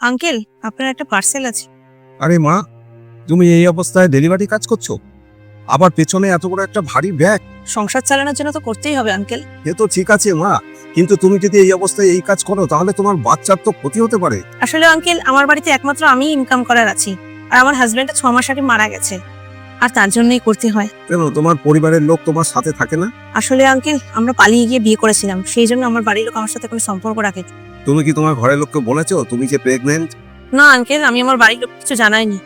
Uncle, আপনার একটা parcel আছে। আরে মা, তুমি এই অবস্থায় ডেলিভারি কাজ করছো, আবার পেছনে এত বড় একটা ভারী ব্যাগ। সংসার চালানোর জন্য তো করতেই হবে আঙ্কেল। এ তো ঠিক আছে মা, কিন্তু তুমি যদি এই অবস্থায় এই কাজ করো তাহলে তোমার বাচ্চার তো ক্ষতি হতে পারে। আসলে আঙ্কেল, আমার বাড়িতে একমাত্র আমি ইনকাম করার আছি, আর আমার হাজবেন্ড 6 মাস আগে মারা গেছে, আর তার জন্যই করতে হয়। কেন তোমার পরিবারের লোক তোমার সাথে থাকে না? আসলে আঙ্কেল, আমরা পালিয়ে গিয়ে বিয়ে করেছিলাম, সেই জন্য আমার বাড়ির লোক আমার সাথে কোনো সম্পর্ক রাখে। তুমি কি তোমার ঘরের লোককে বলেছো তুমি যে প্রেগনেন্ট? না আঙ্কেল, আমি আমার বাড়ির লোক কিছু জানাইনি।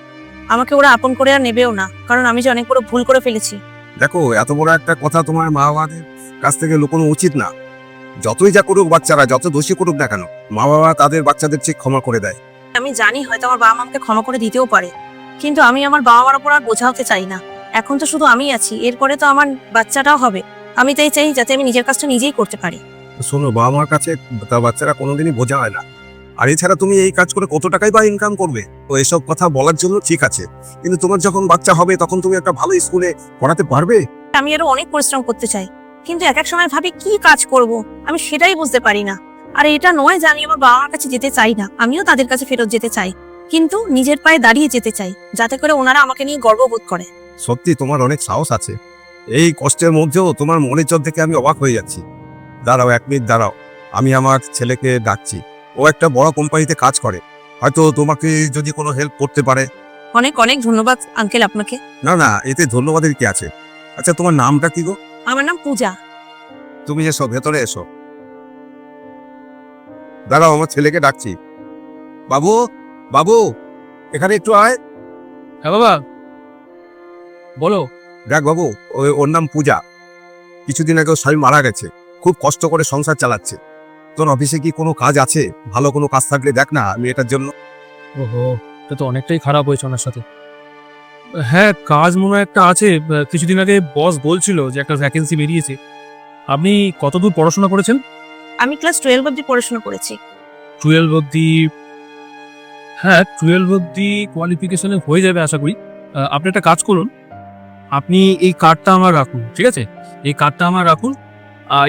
আমাকে ওরা আপন করে আর নেবেও না, কারণ আমি যে অনেক বড় ভুল করে ফেলেছি। দেখো, এত বড় একটা কথা তোমার মা বাবাদের কাছ থেকে লুকোনো উচিত না। যতই যা করুক বাচ্চারা, যত দোষী করুক না কেন, মা বাবা তাদের বাচ্চাদের ঠিক ক্ষমা করে দেয়। আমি জানি হয়তো আমার বাবা আমাকে ক্ষমা করে দিতেও পারে, কিন্তু আমি আমার বাবা মার উপর আর বোঝা হতে চাই না। এখন তো শুধু আমি আছি, এরপরে তো আমার বাচ্চাটাও হবে। আমি তাই চাই যাতে আমি নিজের কাজটা নিজেই করতে পারি। শোনো, বাবা মার কাছে তার বাচ্চারা কোনোদিনই বোঝা হয় না। আর এছাড়া তুমি এই কাজ করে কত টাকাই বা ইনকাম করবে? তো এসব কথা বলার জন্য ঠিক আছে, কিন্তু তোমার যখন বাচ্চা হবে তখন তুমি একটা ভালো স্কুলে পড়াতে পারবে? আমি আরো অনেক পরিশ্রম করতে চাই, কিন্তু এক এক সময় ভাবি কি কাজ করব, আমি সেটাই বুঝতে পারি না। আর এটা নয় যে আমি আমার বাবা মার কাছে যেতে চাই না, আমিও তাদের কাছে ফেরত যেতে চাই, কিন্তু নিজের পায়ে দাঁড়িয়ে যেতে চাই, যাতে করে ওনারা আমাকে নিয়ে গর্ববোধ করে। সত্যি তোমার অনেক সাহস আছে। এই কষ্টের মধ্যেও তোমার মনের জোর দেখে আমি অবাক হয়ে যাচ্ছি। দাঁড়াও, 1 মিনিট দাঁড়াও, আমি আমার ছেলেকে ডাকছি। ও একটা বড় কোম্পানিতে কাজ করে, হয়তো তোমাকে যদি কোনো হেল্প করতে পারে। অনেক অনেক ধন্যবাদ আঙ্কেল আপনাকে। না না, এতে ধন্যবাদের কি আছে? আচ্ছা, তোমার নামটা কি গো? আমার নাম পূজা। তুমি এসো, ভেতরে এসো। দাঁড়াও, আমার ছেলেকে ডাকছি। বাবু, বাবু, এখানে একটু আয়। হ্যাঁ বাবা, বলো। দেখ বাবু, ওর নাম পূজা। কিছুদিন আগে ওর স্বামী মারা গেছে, খুব কষ্ট করে সংসার চালাচ্ছে। তোর অফিসে কি কোনো কাজ আছে? ভালো কোনো কাজ থাকলে দেখ না মেয়েটার জন্য। ওহো, এটা তো অনেকটাই খারাপ হয়েছে ওনার সাথে। হ্যাঁ, কাজ মনে হয় একটা আছে। কিছুদিন আগে বস বলছিল যে একটা ভ্যাকেন্সি বেরিয়েছে। আপনি কতদূর পড়াশোনা করেছেন? আমি ক্লাস 12 অবধি পড়াশোনা করেছি। 12 অবধি? হ্যাঁ, 12 অবধি কোয়ালিফিকেশনে হয়ে যাবে আশা করি। আপনি একটা কাজ করুন, আপনি এই কার্ডটা আমার রাখুন, ঠিক আছে? এই কার্ডটা আমার রাখুন।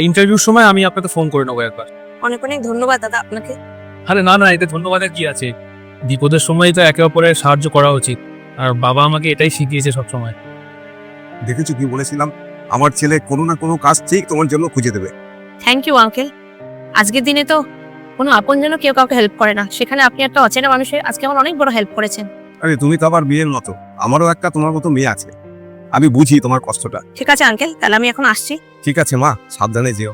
ইন্টারভিউর সময় আমি আপনাকে ফোন করে নেবো একবার। অনেক অনেক ধন্যবাদ দাদা আপনাকে। আরে না না, এতে ধন্যবাদের কি আছে? বিপদের সময় তো একে অপরের সাহায্য করা উচিত, আর বাবা আমাকে এটাই শিখিয়েছে সবসময়। দেখেছো কি বলেছিলাম? আমার ছেলে কোনো না কোনো কাজ ঠিক তোমার জন্য খুঁজে দেবে। Thank you uncle. আজকের দিনে তো কোনো আপনজন কেউ কাউকে হেল্প করে না, সেখানে আপনি একটা অচেনা মানুষের আজকে আমার অনেক বড় হেল্প করেছেন। আরে তুমি তো আবার মেয়ের মতো, আমারও একটা তোমার মতো মেয়ে আছে। আমি বুঝি তোমার কষ্টটা। ঠিক আছে আঙ্কেল, তাহলে আমি এখন আসছি। ঠিক আছে মা, সাবধানে যেও।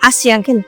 আসছি আঙ্কেল।